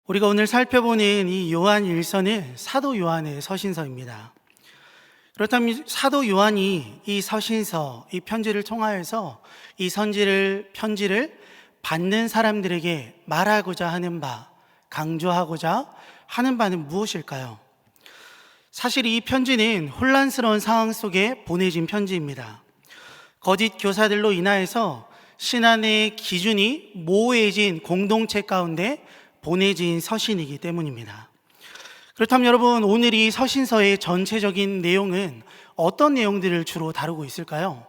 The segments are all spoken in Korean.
우리가 오늘 살펴보는 이 요한 1서는 사도 요한의 서신서입니다. 그렇다면 사도 요한이 이 서신서, 이 편지를 통하여서 이 편지를 받는 사람들에게 말하고자 하는 바, 강조하고자 하는 바는 무엇일까요? 사실 이 편지는 혼란스러운 상황 속에 보내진 편지입니다. 거짓 교사들로 인하여서 신앙의 기준이 모호해진 공동체 가운데 보내진 서신이기 때문입니다. 그렇다면 여러분, 오늘 이 서신서의 전체적인 내용은 어떤 내용들을 주로 다루고 있을까요?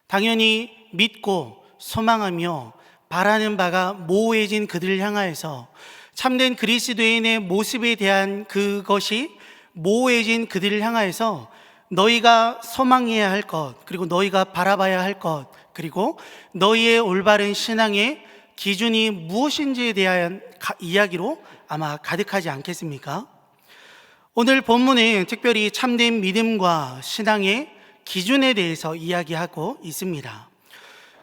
당연히 믿고 소망하며 바라는 바가 모호해진 그들을 향하여서 참된 그리스도인의 모습에 대한 그것이 모호해진 그들을 향하여서 너희가 소망해야 할 것, 그리고 너희가 바라봐야 할 것, 그리고 너희의 올바른 신앙의 기준이 무엇인지에 대한 이야기로 아마 가득하지 않겠습니까? 오늘 본문은 특별히 참된 믿음과 신앙의 기준에 대해서 이야기하고 있습니다.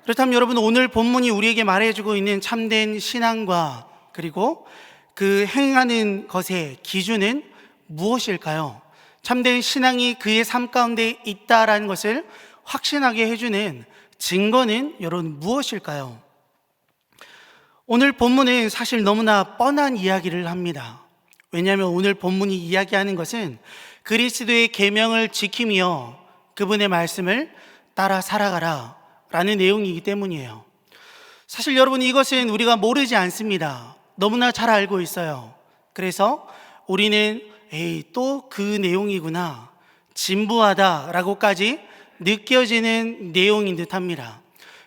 그렇다면 여러분, 오늘 본문이 우리에게 말해주고 있는 참된 신앙과 그리고 그 행하는 것의 기준은 무엇일까요? 참된 신앙이 그의 삶 가운데 있다라는 것을 확신하게 해주는 증거는 여러분 무엇일까요? 오늘 본문은 사실 너무나 뻔한 이야기를 합니다. 왜냐하면 오늘 본문이 이야기하는 것은 그리스도의 계명을 지키며 그분의 말씀을 따라 살아가라 라는 내용이기 때문이에요. 사실 여러분, 이것은 우리가 모르지 않습니다. 너무나 잘 알고 있어요. 그래서 우리는 또 그 내용이구나, 진부하다라고까지 느껴지는 내용인 듯합니다.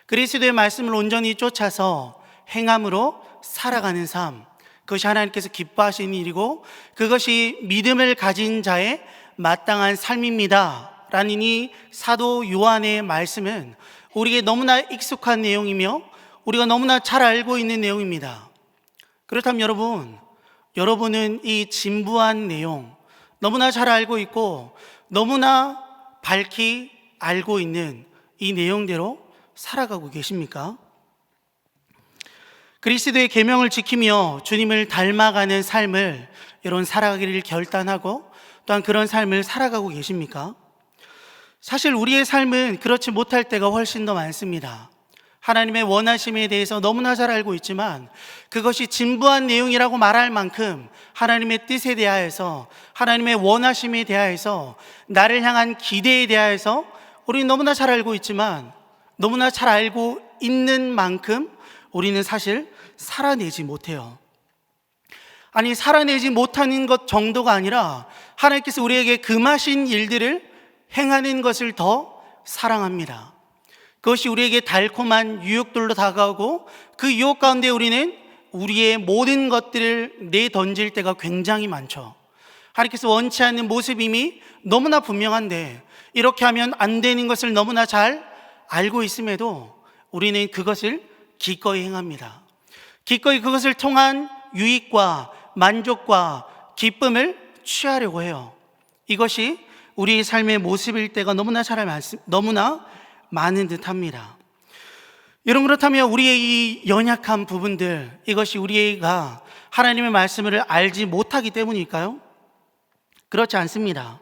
그리스도의 말씀을 온전히 쫓아서 행함으로 살아가는 삶, 그것이 하나님께서 기뻐하시는 일이고 그것이 믿음을 가진 자의 마땅한 삶입니다 라는 이 사도 요한의 말씀은 우리에게 너무나 익숙한 내용이며 우리가 너무나 잘 알고 있는 내용입니다. 그렇다면 여러분은 이 진부한 내용 너무나 잘 알고 있고 너무나 밝히 알고 있는 이 내용대로 살아가고 계십니까? 그리스도의 계명을 지키며 주님을 닮아가는 삶을 여러분 살아가기를 결단하고 또한 그런 삶을 살아가고 계십니까? 사실 우리의 삶은 그렇지 못할 때가 훨씬 더 많습니다. 하나님의 원하심에 대해서 너무나 잘 알고 있지만 그것이 진부한 내용이라고 말할 만큼 하나님의 뜻에 대하여서, 하나님의 원하심에 대하여서, 나를 향한 기대에 대하여서 우리는 너무나 잘 알고 있지만 너무나 잘 알고 있는 만큼 우리는 사실 살아내지 못해요. 아니, 살아내지 못하는 것 정도가 아니라 하나님께서 우리에게 금하신 일들을 행하는 것을 더 사랑합니다. 그것이 우리에게 달콤한 유혹들로 다가오고 그 유혹 가운데 우리는 우리의 모든 것들을 내던질 때가 굉장히 많죠. 하나님께서 원치 않는 모습임이 너무나 분명한데 이렇게 하면 안 되는 것을 너무나 잘 알고 있음에도 우리는 그것을 기꺼이 행합니다. 기꺼이 그것을 통한 유익과 만족과 기쁨을 취하려고 해요. 이것이 우리의 삶의 모습일 때가 너무나 많은 듯합니다. 여러분, 그렇다면 우리의 이 연약한 부분들, 이것이 우리가 하나님의 말씀을 알지 못하기 때문일까요? 그렇지 않습니다.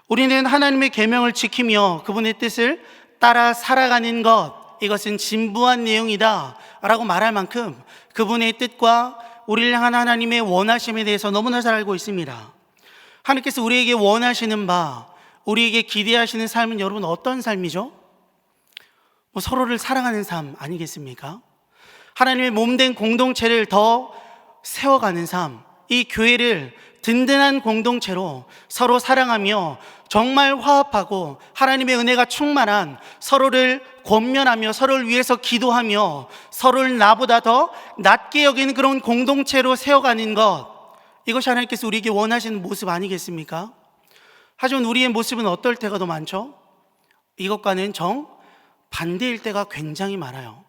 우리는 하나님의 계명을 지키며 그분의 뜻을 따라 살아가는 것, 이것은 진부한 내용이다 라고 말할 만큼 그분의 뜻과 우리를 향한 하나님의 원하심에 대해서 너무나 잘 알고 있습니다. 하나님께서 우리에게 원하시는 바, 우리에게 기대하시는 삶은 여러분 어떤 삶이죠? 서로를 사랑하는 삶 아니겠습니까? 하나님의 몸된 공동체를 더 세워가는 삶, 이 교회를 든든한 공동체로 서로 사랑하며 정말 화합하고 하나님의 은혜가 충만한, 서로를 권면하며 서로를 위해서 기도하며 서로를 나보다 더 낮게 여기는 그런 공동체로 세워가는 것, 이것이 하나님께서 우리에게 원하시는 모습 아니겠습니까? 하지만 우리의 모습은 어떨 때가 더 많죠? 이것과는 정반대일 때가 굉장히 많아요.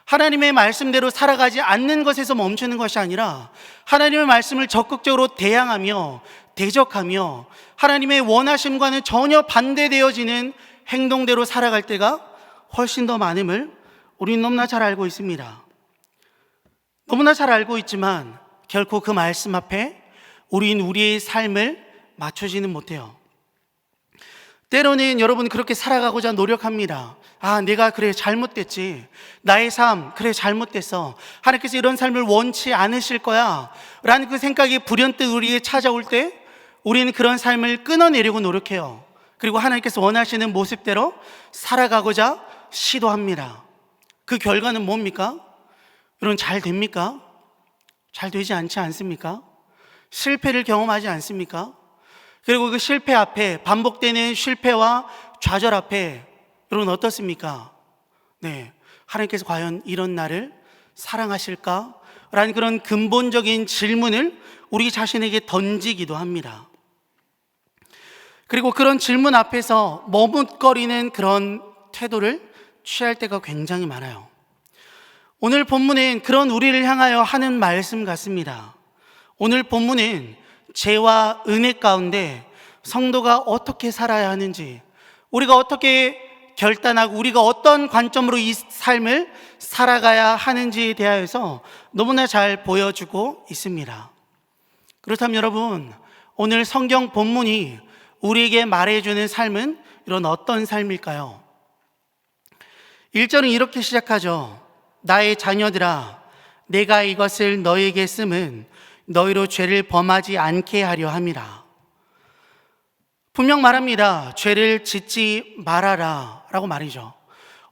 하나님의 말씀대로 살아가지 않는 것에서 멈추는 것이 아니라 하나님의 말씀을 적극적으로 대항하며 대적하며 하나님의 원하심과는 전혀 반대되어지는 행동대로 살아갈 때가 훨씬 더 많음을 우리는 너무나 잘 알고 있습니다. 너무나 잘 알고 있지만 결코 그 말씀 앞에 우린 우리의 삶을 맞추지는 못해요. 때로는 여러분 그렇게 살아가고자 노력합니다. 내가 그래 잘못됐지, 나의 삶 그래 잘못됐어, 하나님께서 이런 삶을 원치 않으실 거야 라는 그 생각이 불현듯 우리에게 찾아올 때 우리는 그런 삶을 끊어내려고 노력해요. 그리고 하나님께서 원하시는 모습대로 살아가고자 시도합니다. 그 결과는 뭡니까? 여러분, 잘 됩니까? 잘 되지 않지 않습니까? 실패를 경험하지 않습니까? 그리고 그 실패 앞에, 반복되는 실패와 좌절 앞에 여러분 어떻습니까? 네, 하나님께서 과연 이런 나를 사랑하실까? 라는 그런 근본적인 질문을 우리 자신에게 던지기도 합니다. 그리고 그런 질문 앞에서 머뭇거리는 그런 태도를 취할 때가 굉장히 많아요. 오늘 본문은 그런 우리를 향하여 하는 말씀 같습니다. 오늘 본문은 죄와 은혜 가운데 성도가 어떻게 살아야 하는지, 우리가 어떻게 결단하고 우리가 어떤 관점으로 이 삶을 살아가야 하는지에 대하여서 너무나 잘 보여주고 있습니다. 그렇다면 여러분, 오늘 성경 본문이 우리에게 말해주는 삶은 이런 어떤 삶일까요? 1절은 이렇게 시작하죠. 나의 자녀들아, 내가 이것을 너희에게 쓰면 너희로 죄를 범하지 않게 하려 함이라. 분명 말합니다. 죄를 짓지 말아라 라고 말이죠.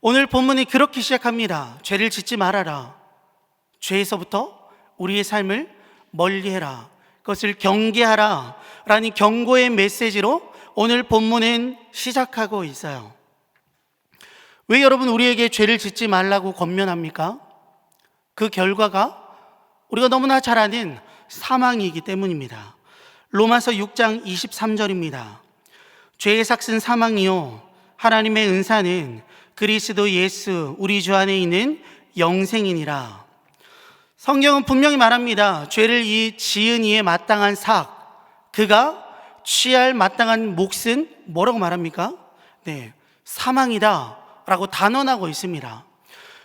오늘 본문이 그렇게 시작합니다. 죄를 짓지 말아라. 죄에서부터 우리의 삶을 멀리해라, 그것을 경계하라 라는 경고의 메시지로 오늘 본문은 시작하고 있어요. 왜 여러분 우리에게 죄를 짓지 말라고 권면합니까? 그 결과가 우리가 너무나 잘 아는 사망이기 때문입니다. 로마서 6장 23절입니다. 죄의 삭은 사망이요 하나님의 은사는 그리스도 예수 우리 주 안에 있는 영생이니라. 성경은 분명히 말합니다. 죄를 지은 이에 마땅한 삭, 그가 취할 마땅한 몫은 뭐라고 말합니까? 네, 사망이다 라고 단언하고 있습니다.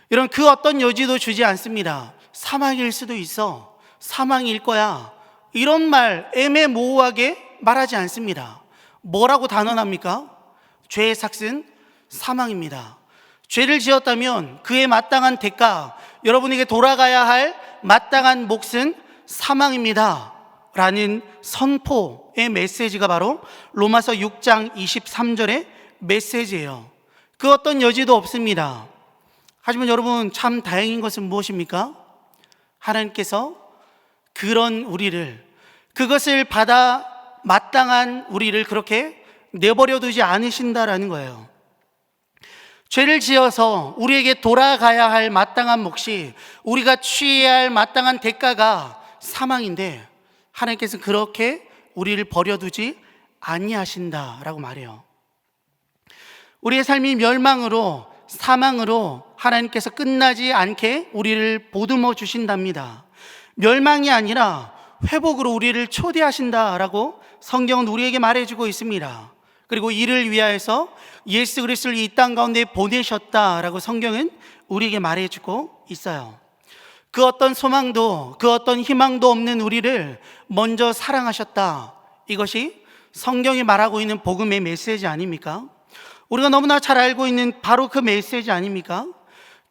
이런 그 어떤 여지도 주지 않습니다. 사망일 수도 있어, 사망일 거야, 이런 말 애매모호하게 말하지 않습니다. 뭐라고 단언합니까? 죄의 삭은 사망입니다. 죄를 지었다면 그에 마땅한 대가, 여러분에게 돌아가야 할 마땅한 몫은 사망입니다 라는 선포의 메시지가 바로 로마서 6장 23절의 메시지예요. 그 어떤 여지도 없습니다. 하지만 여러분, 참 다행인 것은 무엇입니까? 하나님께서 그런 우리를, 그것을 받아 마땅한 우리를 그렇게 내버려 두지 않으신다라는 거예요. 죄를 지어서 우리에게 돌아가야 할 마땅한 몫이, 우리가 취해야 할 마땅한 대가가 사망인데 하나님께서 그렇게 우리를 버려두지 아니하신다라고 말해요. 우리의 삶이 멸망으로, 사망으로 하나님께서 끝나지 않게 우리를 보듬어 주신답니다. 멸망이 아니라 회복으로 우리를 초대하신다라고 성경은 우리에게 말해주고 있습니다. 그리고 이를 위하여서 예수 그리스도를 이 땅 가운데 보내셨다라고 성경은 우리에게 말해주고 있어요. 그 어떤 소망도, 그 어떤 희망도 없는 우리를 먼저 사랑하셨다, 이것이 성경이 말하고 있는 복음의 메시지 아닙니까? 우리가 너무나 잘 알고 있는 바로 그 메시지 아닙니까?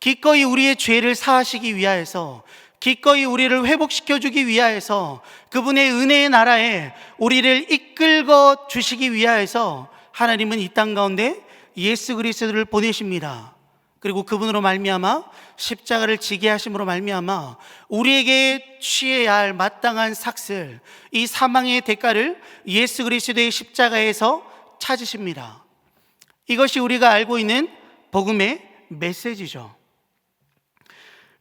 기꺼이 우리의 죄를 사하시기 위하여서, 기꺼이 우리를 회복시켜주기 위하여서, 그분의 은혜의 나라에 우리를 이끌고 주시기 위하여서 하나님은 이 땅 가운데 예수 그리스도를 보내십니다. 그리고 그분으로 말미암아, 십자가를 지게 하심으로 말미암아 우리에게 취해야 할 마땅한 삭슬, 이 사망의 대가를 예수 그리스도의 십자가에서 찾으십니다. 이것이 우리가 알고 있는 복음의 메시지죠.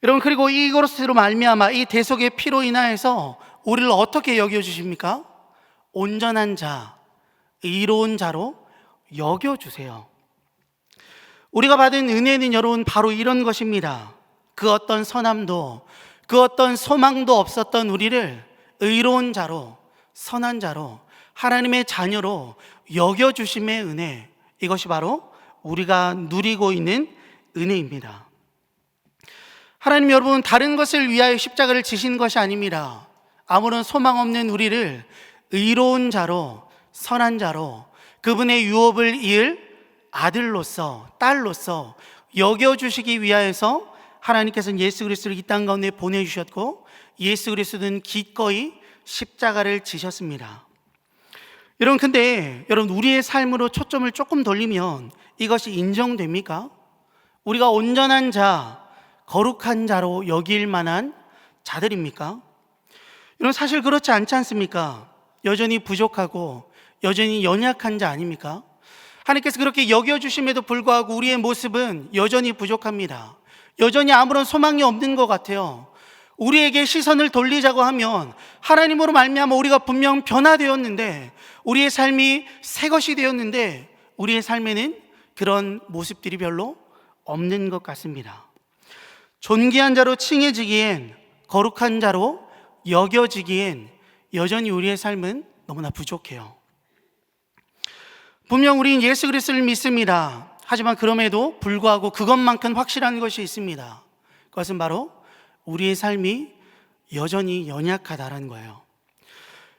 여러분, 그리고 이것으로 말미암아 이 대속의 피로 인하여서 우리를 어떻게 여겨주십니까? 온전한 자, 의로운 자로 여겨주세요. 우리가 받은 은혜는 여러분 바로 이런 것입니다. 그 어떤 선함도, 그 어떤 소망도 없었던 우리를 의로운 자로, 선한 자로, 하나님의 자녀로 여겨주심의 은혜, 이것이 바로 우리가 누리고 있는 은혜입니다. 하나님, 여러분 다른 것을 위하여 십자가를 지신 것이 아닙니다. 아무런 소망 없는 우리를 의로운 자로, 선한 자로, 그분의 유업을 이을 아들로서, 딸로서 여겨주시기 위하여서 하나님께서는 예수 그리스도를 이 땅 가운데 보내주셨고, 예수 그리스도는 기꺼이 십자가를 지셨습니다. 여러분, 근데 우리의 삶으로 초점을 조금 돌리면 이것이 인정됩니까? 우리가 온전한 자, 거룩한 자로 여길 만한 자들입니까? 여러분, 사실 그렇지 않지 않습니까? 여전히 부족하고 여전히 연약한 자 아닙니까? 하나님께서 그렇게 여겨주심에도 불구하고 우리의 모습은 여전히 부족합니다. 여전히 아무런 소망이 없는 것 같아요. 우리에게 시선을 돌리자고 하면 하나님으로 말미암아 우리가 분명 변화되었는데, 우리의 삶이 새 것이 되었는데 우리의 삶에는 그런 모습들이 별로 없는 것 같습니다. 존귀한 자로 칭해지기엔, 거룩한 자로 여겨지기엔 여전히 우리의 삶은 너무나 부족해요. 분명 우리는 예수 그리스도를 믿습니다. 하지만 그럼에도 불구하고 그것만큼 확실한 것이 있습니다. 그것은 바로 우리의 삶이 여전히 연약하다는 거예요.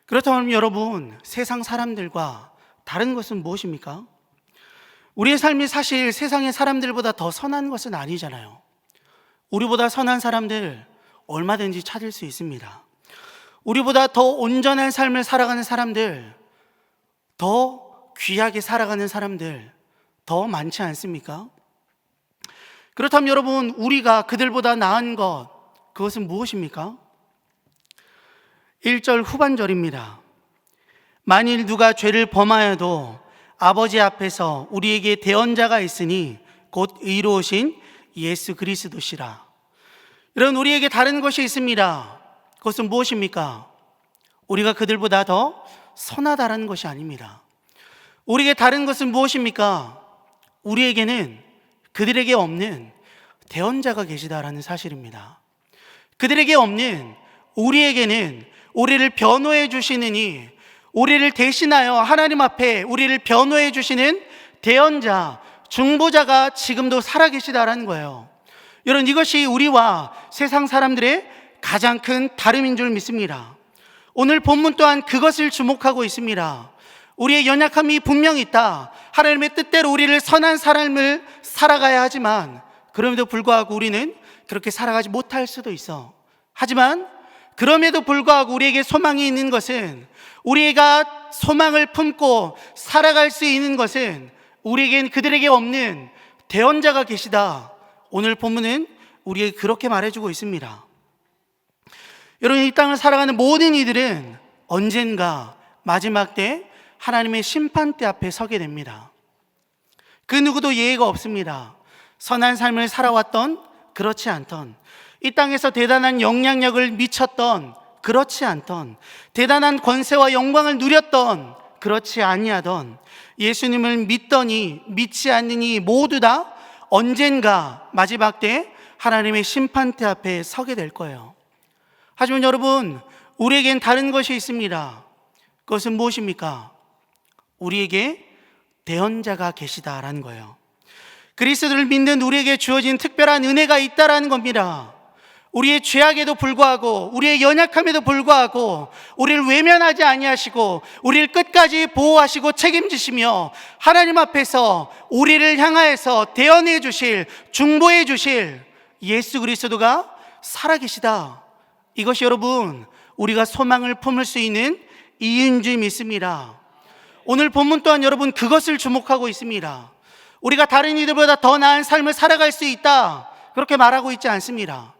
그렇다면 여러분, 세상 사람들과 다른 것은 무엇입니까? 우리의 삶이 사실 세상의 사람들보다 더 선한 것은 아니잖아요. 우리보다 선한 사람들 얼마든지 찾을 수 있습니다. 우리보다 더 온전한 삶을 살아가는 사람들, 더 귀하게 살아가는 사람들 더 많지 않습니까? 그렇다면 여러분, 우리가 그들보다 나은 것, 그것은 무엇입니까? 1절 후반절입니다. 만일 누가 죄를 범하여도 아버지 앞에서 우리에게 대언자가 있으니 곧 의로우신 예수 그리스도시라. 여러분, 우리에게 다른 것이 있습니다. 그것은 무엇입니까? 우리가 그들보다 더 선하다라는 것이 아닙니다. 우리에게 다른 것은 무엇입니까? 우리에게는 그들에게 없는 대언자가 계시다라는 사실입니다. 그들에게 없는, 우리에게는 우리를 변호해 주시는 이, 우리를 대신하여 하나님 앞에 우리를 변호해 주시는 대언자, 중보자가 지금도 살아계시다라는 거예요. 여러분, 이것이 우리와 세상 사람들의 가장 큰 다름인 줄 믿습니다. 오늘 본문 또한 그것을 주목하고 있습니다. 우리의 연약함이 분명히 있다. 하나님의 뜻대로 우리를 선한 삶을 살아가야 하지만 그럼에도 불구하고 우리는 그렇게 살아가지 못할 수도 있어. 하지만 그럼에도 불구하고 우리에게 소망이 있는 것은, 우리가 소망을 품고 살아갈 수 있는 것은 우리에겐 그들에게 없는 대언자가 계시다. 오늘 본문은 우리에게 그렇게 말해주고 있습니다. 여러분, 이 땅을 살아가는 모든 이들은 언젠가 마지막 때 하나님의 심판대 앞에 서게 됩니다. 그 누구도 예외가 없습니다. 선한 삶을 살아왔던, 그렇지 않던, 이 땅에서 대단한 영향력을 미쳤던, 그렇지 않던, 대단한 권세와 영광을 누렸던, 그렇지 아니하던, 예수님을 믿더니 믿지 않느니 모두 다 언젠가 마지막 때 하나님의 심판대 앞에 서게 될 거예요. 하지만 여러분, 우리에겐 다른 것이 있습니다. 그것은 무엇입니까? 우리에게 대언자가 계시다라는 거예요. 그리스도를 믿는 우리에게 주어진 특별한 은혜가 있다라는 겁니다. 우리의 죄악에도 불구하고, 우리의 연약함에도 불구하고 우리를 외면하지 아니하시고 우리를 끝까지 보호하시고 책임지시며 하나님 앞에서 우리를 향하여서 대언해 주실, 중보해 주실 예수 그리스도가 살아계시다. 이것이 여러분, 우리가 소망을 품을 수 있는 이유인 줄 믿습니다. 오늘 본문 또한 여러분 그것을 주목하고 있습니다. 우리가 다른 이들보다 더 나은 삶을 살아갈 수 있다, 그렇게 말하고 있지 않습니다.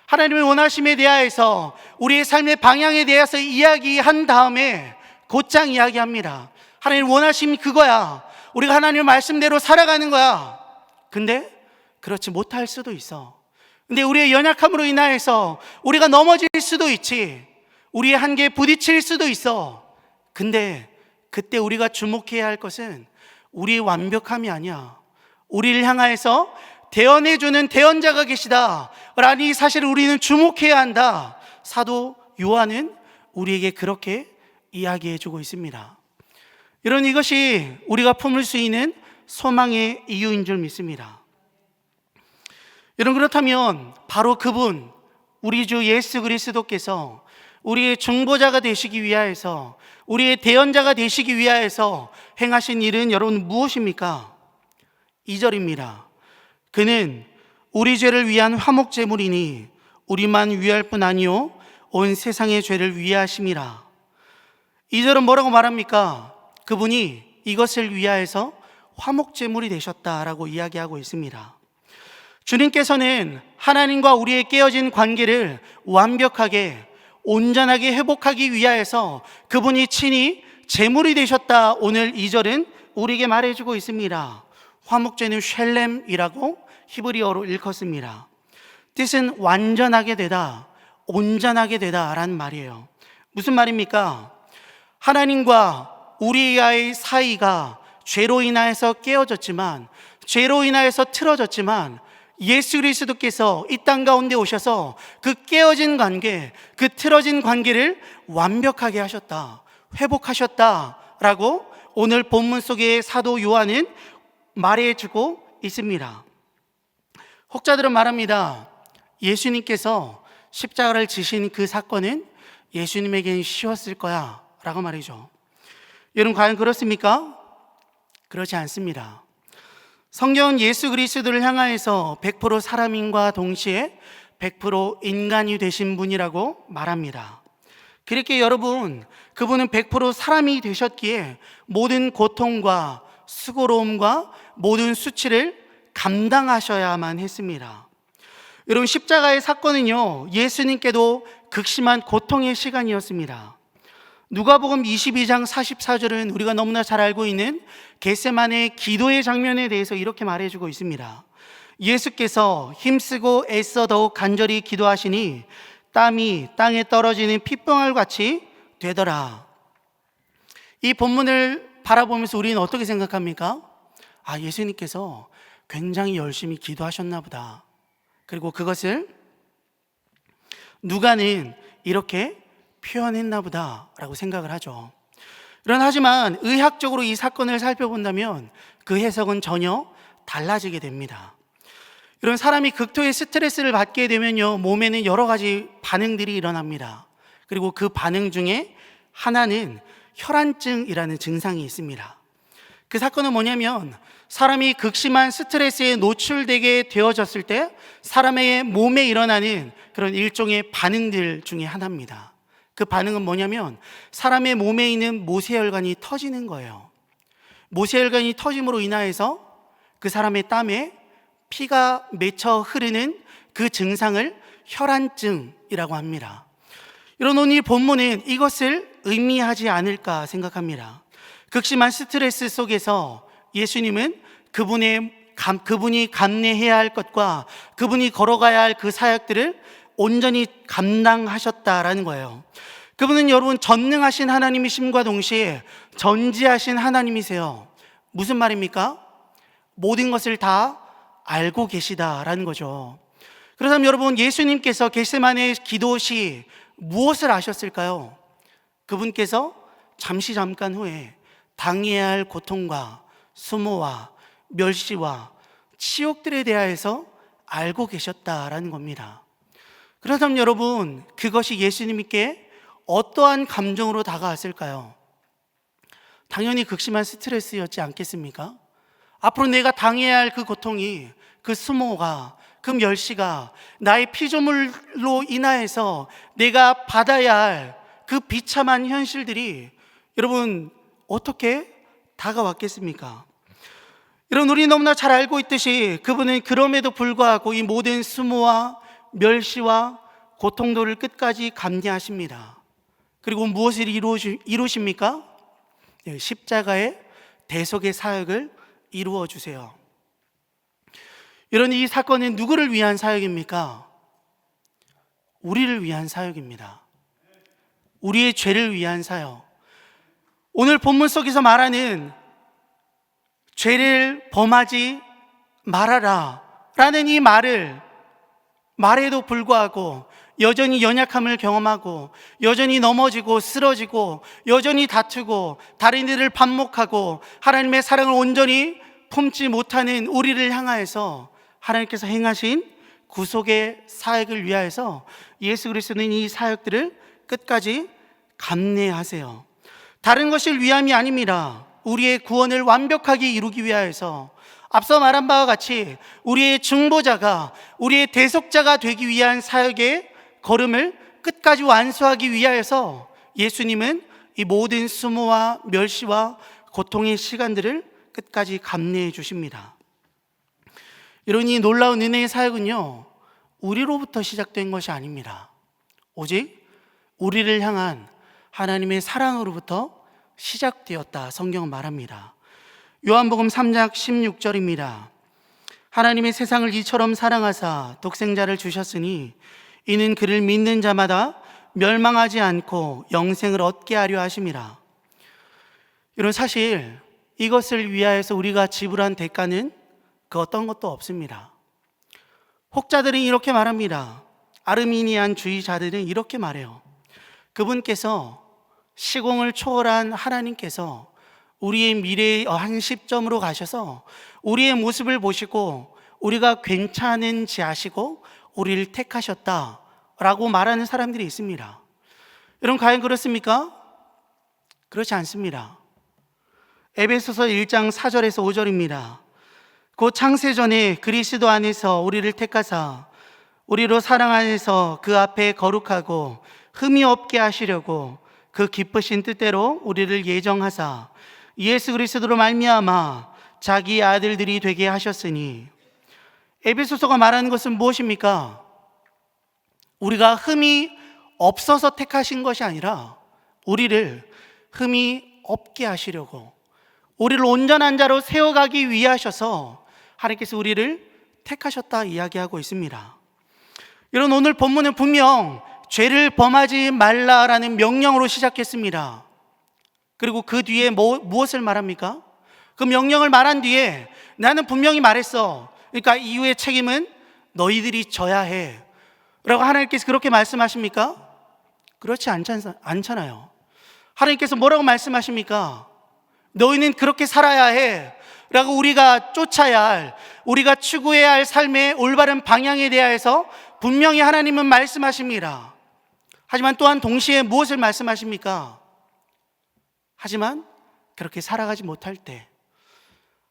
하나님의 원하심에 대하여서, 우리의 삶의 방향에 대해서 이야기한 다음에 곧장 이야기합니다. 하나님 원하심이 그거야. 우리가 하나님의 말씀대로 살아가는 거야. 근데 그렇지 못할 수도 있어. 근데 우리의 연약함으로 인하여서 우리가 넘어질 수도 있지. 우리의 한계에 부딪힐 수도 있어. 근데 그때 우리가 주목해야 할 것은 우리의 완벽함이 아니야. 우리를 향하여서 대언해주는 대언자가 계시다 라는 이 사실을 우리는 주목해야 한다. 사도 요한은 우리에게 그렇게 이야기해주고 있습니다. 여러분, 이것이 우리가 품을 수 있는 소망의 이유인 줄 믿습니다. 여러분, 그렇다면 바로 그분, 우리 주 예수 그리스도께서 우리의 중보자가 되시기 위하여서, 우리의 대언자가 되시기 위하여서 행하신 일은 여러분 무엇입니까? 2절입니다. 그는 우리 죄를 위한 화목제물이니 우리만 위할 뿐 아니요 온 세상의 죄를 위하심이라. 2절은 뭐라고 말합니까? 그분이 이것을 위하여서 화목제물이 되셨다라고 이야기하고 있습니다. 주님께서는 하나님과 우리의 깨어진 관계를 완벽하게 온전하게 회복하기 위하여서 그분이 친히 제물이 되셨다. 오늘 2절은 우리에게 말해주고 있습니다. 화목제는 쉘렘이라고 히브리어로 일컫습니다. 뜻은 완전하게 되다, 온전하게 되다 라는 말이에요. 무슨 말입니까? 하나님과 우리와의 사이가 죄로 인하여서 깨어졌지만, 죄로 인하여서 틀어졌지만, 예수 그리스도께서 이 땅 가운데 오셔서 그 깨어진 관계, 그 틀어진 관계를 완벽하게 하셨다, 회복하셨다라고 오늘 본문 속에 사도 요한은 말해주고 있습니다. 혹자들은 말합니다. 예수님께서 십자가를 지신 그 사건은 예수님에겐 쉬웠을 거야 라고 말이죠. 여러분, 과연 그렇습니까? 그렇지 않습니다. 성경은 예수 그리스도를 향하여서 100% 사람인과 동시에 100% 인간이 되신 분이라고 말합니다. 그렇게 여러분, 그분은 100% 사람이 되셨기에 모든 고통과 수고로움과 모든 수치를 감당하셔야만 했습니다. 여러분, 십자가의 사건은요, 예수님께도 극심한 고통의 시간이었습니다. 누가복음 22장 44절은 우리가 너무나 잘 알고 있는 겟세마네 기도의 장면에 대해서 이렇게 말해주고 있습니다. 예수께서 힘쓰고 애써 더욱 간절히 기도하시니 땀이 땅에 떨어지는 핏방울 같이 되더라. 이 본문을 바라보면서 우리는 어떻게 생각합니까? 아, 예수님께서 굉장히 열심히 기도하셨나 보다. 그리고 그것을 누가는 이렇게 표현했나 보다 라고 생각을 하죠. 하지만 의학적으로 이 사건을 살펴본다면 그 해석은 전혀 달라지게 됩니다. 이런 사람이 극도의 스트레스를 받게 되면요, 몸에는 여러 가지 반응들이 일어납니다. 그리고 그 반응 중에 하나는 혈안증이라는 증상이 있습니다. 그 사건은 뭐냐면, 사람이 극심한 스트레스에 노출되게 되어졌을 때 사람의 몸에 일어나는 그런 일종의 반응들 중에 하나입니다. 그 반응은 뭐냐면, 사람의 몸에 있는 모세혈관이 터지는 거예요. 모세혈관이 터짐으로 인하여서 그 사람의 땀에 피가 맺혀 흐르는 그 증상을 혈안증이라고 합니다. 오늘 본문은 이것을 의미하지 않을까 생각합니다. 극심한 스트레스 속에서 예수님은 그분이 감내해야 할 것과 그분이 걸어가야 할 그 사역들을 온전히 감당하셨다라는 거예요. 그분은 여러분 전능하신 하나님이심과 동시에 전지하신 하나님이세요. 무슨 말입니까? 모든 것을 다 알고 계시다라는 거죠. 그렇다면 여러분, 예수님께서 겟세마네 기도 시 무엇을 아셨을까요? 그분께서 잠깐 후에 당해야 할 고통과 수모와 멸시와 치욕들에 대하여서 알고 계셨다라는 겁니다. 그렇다면 여러분, 그것이 예수님께 어떠한 감정으로 다가왔을까요? 당연히 극심한 스트레스였지 않겠습니까? 앞으로 내가 당해야 할 그 고통이, 그 수모가, 그 멸시가 나의 피조물로 인하여서 내가 받아야 할 그 비참한 현실들이 여러분 어떻게 다가왔겠습니까? 여러분, 우리 너무나 잘 알고 있듯이 그분은 그럼에도 불구하고 이 모든 수모와 멸시와 고통들을 끝까지 감내하십니다. 그리고 무엇을 이루십니까? 십자가의 대속의 사역을 이루어 주세요. 이 사건은 누구를 위한 사역입니까? 우리를 위한 사역입니다. 우리의 죄를 위한 사역. 오늘 본문 속에서 말하는 죄를 범하지 말아라 라는 이 말에도 불구하고 여전히 연약함을 경험하고 여전히 넘어지고 쓰러지고 여전히 다투고 다른 이들을 반목하고 하나님의 사랑을 온전히 품지 못하는 우리를 향하여서 하나님께서 행하신 구속의 사역을 위하여서 예수 그리스도는 이 사역들을 끝까지 감내하세요. 다른 것을 위함이 아닙니다. 우리의 구원을 완벽하게 이루기 위하여서 앞서 말한 바와 같이 우리의 중보자가, 우리의 대속자가 되기 위한 사역의 걸음을 끝까지 완수하기 위하여서 예수님은 이 모든 수모와 멸시와 고통의 시간들을 끝까지 감내해 주십니다. 이런 이 놀라운 은혜의 사역은요, 우리로부터 시작된 것이 아닙니다. 오직 우리를 향한 하나님의 사랑으로부터 시작되었다, 성경은 말합니다. 요한복음 3장 16절입니다. 하나님의 세상을 이처럼 사랑하사 독생자를 주셨으니 이는 그를 믿는 자마다 멸망하지 않고 영생을 얻게 하려 하심이라. 이런 사실, 이것을 위하여서 우리가 지불한 대가는 그 어떤 것도 없습니다. 혹자들은 이렇게 말합니다. 아르미니안 주의자들은 이렇게 말해요. 그분께서, 시공을 초월한 하나님께서 우리의 미래의 한 시점으로 가셔서 우리의 모습을 보시고 우리가 괜찮은지 아시고 우리를 택하셨다라고 말하는 사람들이 있습니다. 여러분, 과연 그렇습니까? 그렇지 않습니다. 에베소서 1장 4절에서 5절입니다. 곧 창세전에 그리스도 안에서 우리를 택하사 우리로 사랑 안에서 그 앞에 거룩하고 흠이 없게 하시려고 그 기쁘신 뜻대로 우리를 예정하사 예수 그리스도로 말미암아 자기 아들들이 되게 하셨으니. 에베소서가 말하는 것은 무엇입니까? 우리가 흠이 없어서 택하신 것이 아니라 우리를 흠이 없게 하시려고, 우리를 온전한 자로 세워가기 위하셔서 하나님께서 우리를 택하셨다 이야기하고 있습니다. 여러분, 오늘 본문은 분명 죄를 범하지 말라라는 명령으로 시작했습니다. 그리고 그 뒤에 무엇을 말합니까? 그 명령을 말한 뒤에 나는 분명히 말했어, 그러니까 이후의 책임은 너희들이 져야 해 라고 하나님께서 그렇게 말씀하십니까? 그렇지 않잖아요. 하나님께서 뭐라고 말씀하십니까? 너희는 그렇게 살아야 해 라고 우리가 쫓아야 할, 우리가 추구해야 할 삶의 올바른 방향에 대하여서 분명히 하나님은 말씀하십니다. 하지만 또한 동시에 무엇을 말씀하십니까? 하지만 그렇게 살아가지 못할 때,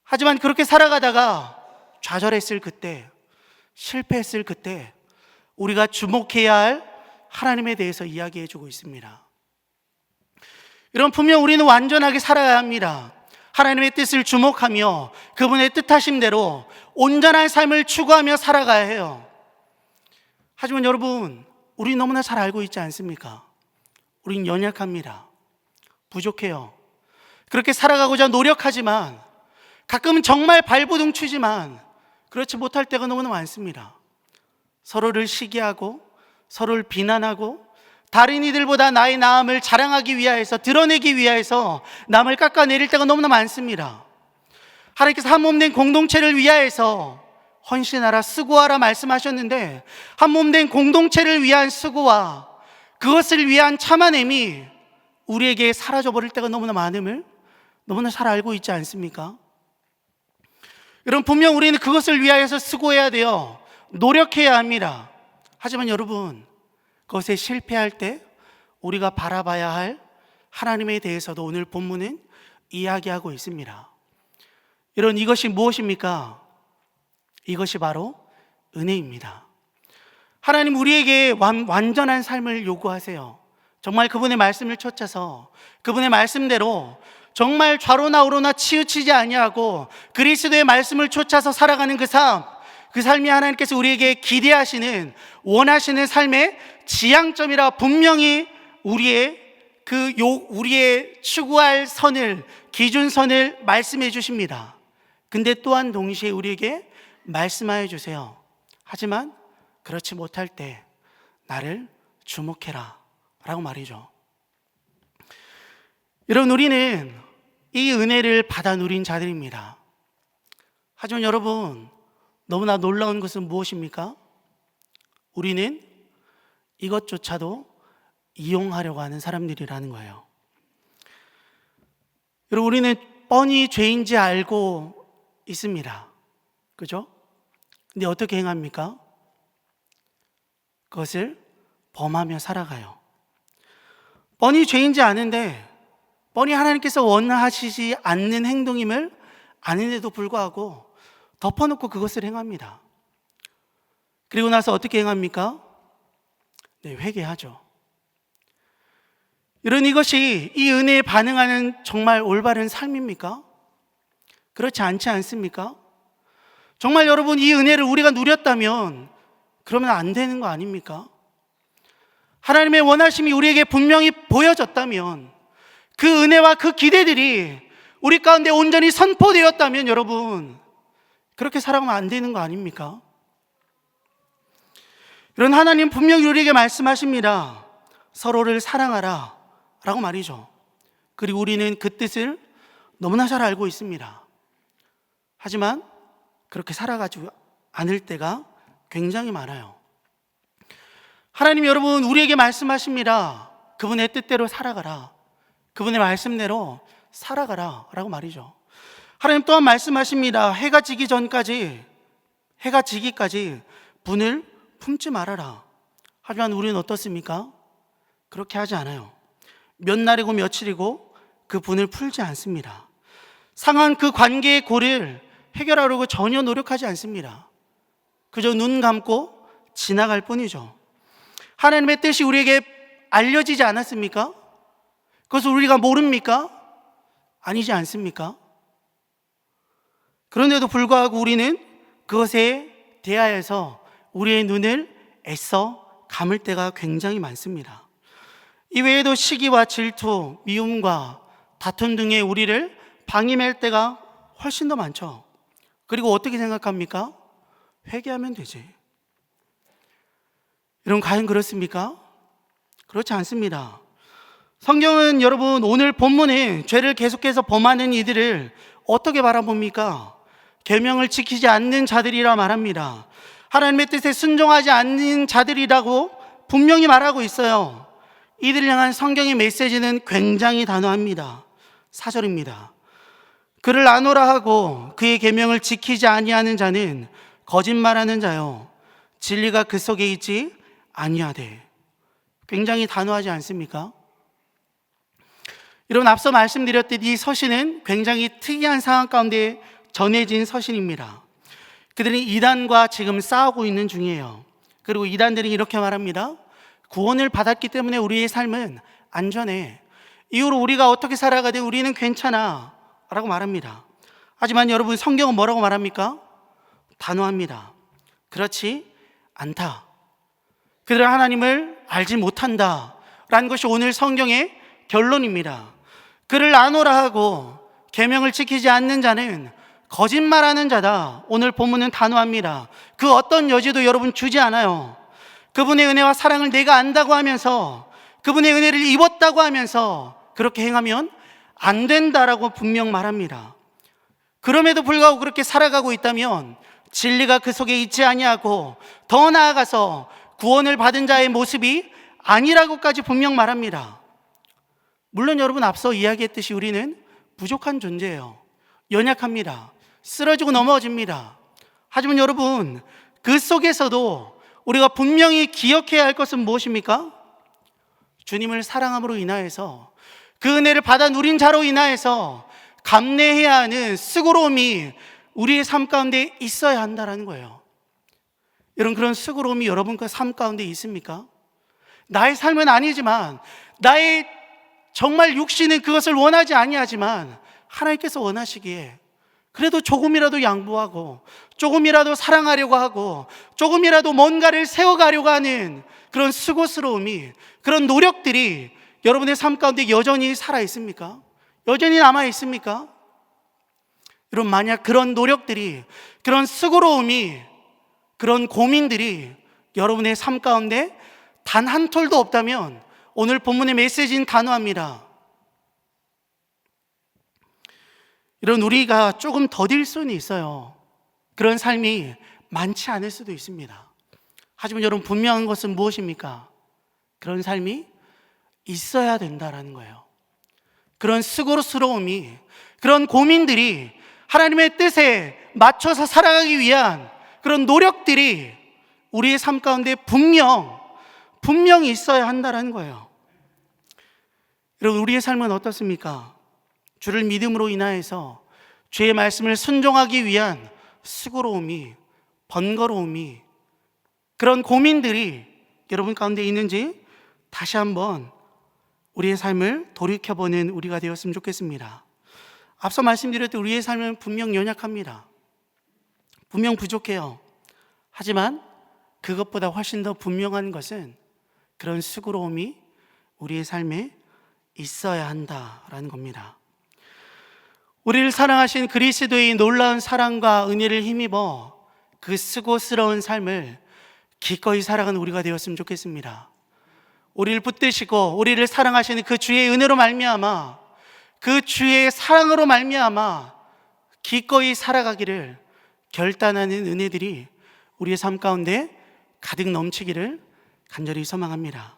하지만 그렇게 살아가다가 좌절했을 그때, 실패했을 그때 우리가 주목해야 할 하나님에 대해서 이야기해 주고 있습니다. 여러분, 분명 우리는 완전하게 살아야 합니다. 하나님의 뜻을 주목하며 그분의 뜻하심대로 온전한 삶을 추구하며 살아가야 해요. 하지만 여러분, 우리 너무나 잘 알고 있지 않습니까? 우린 연약합니다. 부족해요. 그렇게 살아가고자 노력하지만, 가끔은 정말 발버둥치지만 그렇지 못할 때가 너무나 많습니다. 서로를 시기하고 서로를 비난하고 다른 이들보다 나의 나음을 자랑하기 위하여서, 드러내기 위하여서 남을 깎아내릴 때가 너무나 많습니다. 하나님께서 한 몸 된 공동체를 위하여서 헌신하라, 수고하라 말씀하셨는데, 한 몸 된 공동체를 위한 수고와 그것을 위한 참아냄이 우리에게 사라져버릴 때가 너무나 많음을 너무나 잘 알고 있지 않습니까? 여러분, 분명 우리는 그것을 위하여서 수고해야 돼요. 노력해야 합니다. 하지만 여러분, 그것에 실패할 때 우리가 바라봐야 할 하나님에 대해서도 오늘 본문은 이야기하고 있습니다. 여러분, 이것이 무엇입니까? 이것이 바로 은혜입니다. 하나님 우리에게 완전한 삶을 요구하세요. 정말 그분의 말씀을 쫓아서 그분의 말씀대로 정말 좌로나 우로나 치우치지 아니하고 그리스도의 말씀을 쫓아서 살아가는 그 삶이 하나님께서 우리에게 기대하시는, 원하시는 삶의 지향점이라 분명히 우리의 추구할 선을, 기준선을 말씀해 주십니다. 근데 또한 동시에 우리에게 말씀하여 주세요. 하지만 그렇지 못할 때 나를 주목해라 라고 말이죠. 여러분, 우리는 이 은혜를 받아 누린 자들입니다. 하지만 여러분, 너무나 놀라운 것은 무엇입니까? 우리는 이것조차도 이용하려고 하는 사람들이라는 거예요. 여러분, 우리는 뻔히 죄인지 알고 있습니다. 그죠? 근데 어떻게 행합니까? 그것을 범하며 살아가요. 뻔히 죄인지 아는데, 뻔히 하나님께서 원하시지 않는 행동임을 아는데도 불구하고 덮어놓고 그것을 행합니다. 그리고 나서 어떻게 행합니까? 네, 회개하죠. 이런 이것이 이 은혜에 반응하는 정말 올바른 삶입니까? 그렇지 않지 않습니까? 정말 여러분, 이 은혜를 우리가 누렸다면 그러면 안 되는 거 아닙니까? 하나님의 원하심이 우리에게 분명히 보여졌다면, 그 은혜와 그 기대들이 우리 가운데 온전히 선포되었다면 여러분, 그렇게 살아가면 안 되는 거 아닙니까? 이런 하나님 분명히 우리에게 말씀하십니다. 서로를 사랑하라 라고 말이죠. 그리고 우리는 그 뜻을 너무나 잘 알고 있습니다. 하지만 그렇게 살아가지 않을 때가 굉장히 많아요. 하나님 여러분, 우리에게 말씀하십니다. 그분의 뜻대로 살아가라, 그분의 말씀대로 살아가라 라고 말이죠. 하나님 또한 말씀하십니다. 해가 지기까지 분을 품지 말아라. 하지만 우리는 어떻습니까? 그렇게 하지 않아요. 몇 날이고 며칠이고 그 분을 풀지 않습니다. 상한 그 관계의 골을 해결하려고 전혀 노력하지 않습니다. 그저 눈 감고 지나갈 뿐이죠. 하나님의 뜻이 우리에게 알려지지 않았습니까? 그것을 우리가 모릅니까? 아니지 않습니까? 그런데도 불구하고 우리는 그것에 대하여서 우리의 눈을 애써 감을 때가 굉장히 많습니다. 이외에도 시기와 질투, 미움과 다툼 등의 우리를 방임할 때가 훨씬 더 많죠. 그리고 어떻게 생각합니까? 회개하면 되지. 여러분, 과연 그렇습니까? 그렇지 않습니다. 성경은 여러분, 오늘 본문에 죄를 계속해서 범하는 이들을 어떻게 바라봅니까? 계명을 지키지 않는 자들이라 말합니다. 하나님의 뜻에 순종하지 않는 자들이라고 분명히 말하고 있어요. 이들을 향한 성경의 메시지는 굉장히 단호합니다. 4절입니다. 그를 아노라 하고 그의 계명을 지키지 아니하는 자는 거짓말하는 자요, 진리가 그 속에 있지 아니하되. 굉장히 단호하지 않습니까? 여러분, 앞서 말씀드렸듯 이 서신은 굉장히 특이한 상황 가운데 전해진 서신입니다. 그들이 이단과 지금 싸우고 있는 중이에요. 그리고 이단들이 이렇게 말합니다. 구원을 받았기 때문에 우리의 삶은 안전해, 이후로 우리가 어떻게 살아가든 우리는 괜찮아 라고 말합니다. 하지만 여러분, 성경은 뭐라고 말합니까? 단호합니다. 그렇지 않다. 그들은 하나님을 알지 못한다 라는 것이 오늘 성경의 결론입니다. 그를 아노라 하고 계명을 지키지 않는 자는 거짓말하는 자다. 오늘 본문은 단호합니다. 그 어떤 여지도 여러분 주지 않아요. 그분의 은혜와 사랑을 내가 안다고 하면서, 그분의 은혜를 입었다고 하면서 그렇게 행하면 안 된다라고 분명 말합니다. 그럼에도 불구하고 그렇게 살아가고 있다면 진리가 그 속에 있지 아니하고, 더 나아가서 구원을 받은 자의 모습이 아니라고까지 분명 말합니다. 물론 여러분, 앞서 이야기했듯이 우리는 부족한 존재예요. 연약합니다. 쓰러지고 넘어집니다. 하지만 여러분, 그 속에서도 우리가 분명히 기억해야 할 것은 무엇입니까? 주님을 사랑함으로 인하여서, 그 은혜를 받아 누린 자로 인하여서 감내해야 하는 수고로움이 우리의 삶 가운데 있어야 한다는 거예요. 여러분, 그런 수고로움이 여러분 그 삶 가운데 있습니까? 나의 삶은 아니지만, 나의 정말 육신은 그것을 원하지 아니하지만 하나님께서 원하시기에 그래도 조금이라도 양보하고, 조금이라도 사랑하려고 하고, 조금이라도 뭔가를 세워가려고 하는 그런 수고스러움이, 그런 노력들이 여러분의 삶 가운데 여전히 살아있습니까? 여전히 남아있습니까? 여러분, 만약 그런 노력들이, 그런 수고로움이, 그런 고민들이 여러분의 삶 가운데 단 한 톨도 없다면 오늘 본문의 메시지는 단호합니다. 이런 우리가 조금 더딜 수는 있어요. 그런 삶이 많지 않을 수도 있습니다. 하지만 여러분, 분명한 것은 무엇입니까? 그런 삶이 있어야 된다라는 거예요. 그런 수고스러움이, 그런 고민들이 하나님의 뜻에 맞춰서 살아가기 위한 그런 노력들이 우리의 삶 가운데 분명히 있어야 한다는 거예요. 여러분, 우리의 삶은 어떻습니까? 주를 믿음으로 인하여서 주의 말씀을 순종하기 위한 수고로움이, 번거로움이, 그런 고민들이 여러분 가운데 있는지 다시 한번 우리의 삶을 돌이켜보는 우리가 되었으면 좋겠습니다. 앞서 말씀드렸듯 우리의 삶은 분명 연약합니다. 분명 부족해요. 하지만 그것보다 훨씬 더 분명한 것은 그런 수고로움이 우리의 삶에 있어야 한다라는 겁니다. 우리를 사랑하신 그리스도의 놀라운 사랑과 은혜를 힘입어 그 수고스러운 삶을 기꺼이 살아가는 우리가 되었으면 좋겠습니다. 우리를 붙드시고 우리를 사랑하시는 그 주의 은혜로 말미암아, 그 주의 사랑으로 말미암아 기꺼이 살아가기를 결단하는 은혜들이 우리의 삶 가운데 가득 넘치기를 간절히 소망합니다.